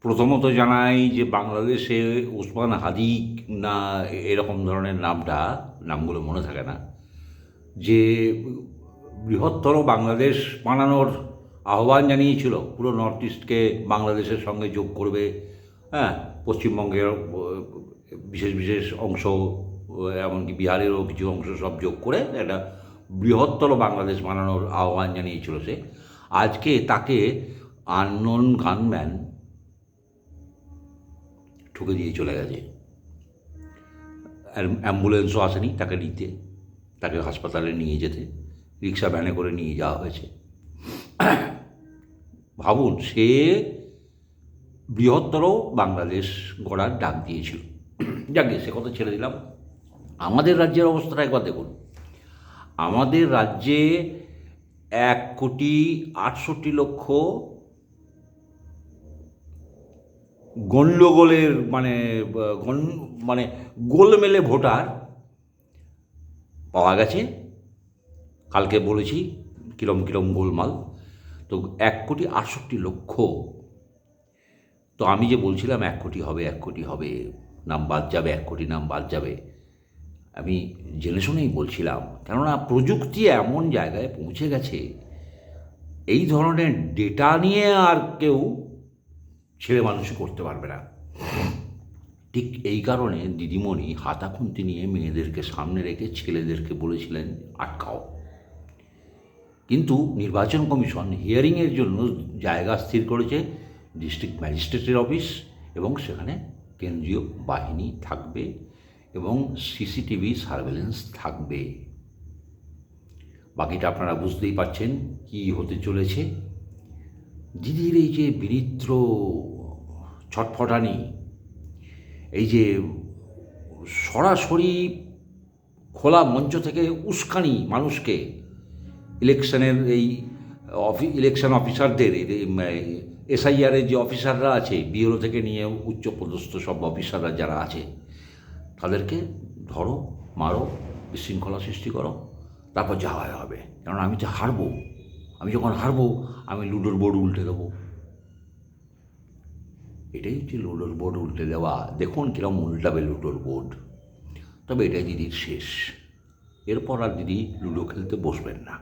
প্রথমত জানাই যে বাংলাদেশে ওসমান হাদি না এরকম ধরনের নামগুলো মনে থাকে না, যে বৃহত্তর বাংলাদেশ বানানোর আহ্বান জানিয়েছিল, পুরো নর্থ ইস্টকে বাংলাদেশের সঙ্গে যোগ করবে। হ্যাঁ, পশ্চিমবঙ্গের বিশেষ বিশেষ অংশ, এমনকি বিহারেরও কিছু অংশ সব যোগ করে একটা বৃহত্তর বাংলাদেশ বানানোর আহ্বান জানিয়েছিল সে। আজকে তাকে আননোন গানম্যান ঠুকে দিয়ে চলে গেছে। অ্যাম্বুলেন্সও আসেনি তাকে নিতে, তাকে হাসপাতালে নিয়ে যেতে, রিক্সা ভ্যানে করে নিয়ে যাওয়া হয়েছে। ভাবুন, সে বৃহত্তর বাংলাদেশ গড়ার ডাক দিয়েছিল। যাকে সে কথা ছেড়ে দিলাম। আমাদের রাজ্যের অবস্থাটা একবার দেখুন। আমাদের রাজ্যে 1,68,00,000 গণ্ডগোলের মানে গোলমেলে ভোটার পাওয়া গেছে। কালকে বলেছি কিরম কিরম গোলমাল। তো 1,68,00,000। তো আমি যে বলছিলাম 1,00,00,000 হবে, 1,00,00,000 হবে, নাম বাদ যাবে, 1,00,00,000 নাম বাদ যাবে, আমি জেনে শুনেই বলছিলাম। কেননা প্রযুক্তি এমন জায়গায় পৌঁছে গেছে, এই ধরনের ডেটা নিয়ে আর কেউ ছেলে মানুষ করতে পারবে না। ঠিক এই কারণে দিদিমণি হাতাখুন্তি নিয়ে মেয়েদেরকে সামনে রেখে ছেলেদেরকে বলেছিলেন আটকাও। কিন্তু নির্বাচন কমিশন হিয়ারিংয়ের জন্য জায়গা স্থির করেছে ডিস্ট্রিক্ট ম্যাজিস্ট্রেটের অফিস, এবং সেখানে কেন্দ্রীয় বাহিনী থাকবে এবং সিসিটিভি সার্ভেলেন্স থাকবে। বাকিটা আপনারা বুঝতেই পারছেন কী হতে চলেছে। দিদির এই যে বিনিদ্র ছটফটানি, এই যে সরাসরি খোলা মঞ্চ থেকে উস্কানি মানুষকে, ইলেকশনের এই ইলেকশন অফিসারদের, এসআইআরের যে অফিসাররা আছে, বিএলও থেকে নিয়ে উচ্চপদস্থ সব অফিসাররা যারা আছে, তাদেরকে ধরো, মারো, বিশৃঙ্খলা সৃষ্টি করো, তারপর যা হয় হবে। কারণ আমি তো হারবো, আমি যখন হারবো আমি লুডোর বোর্ড উল্টে দেবো। এটাই হচ্ছে লুডোর বোর্ড উল্টে দেওয়া। দেখুন কীরকম উল্টাবে লুডোর বোর্ড। তবে এটাই দিদির শেষ। এরপর আর দিদি লুডো খেলতে বসবেন না।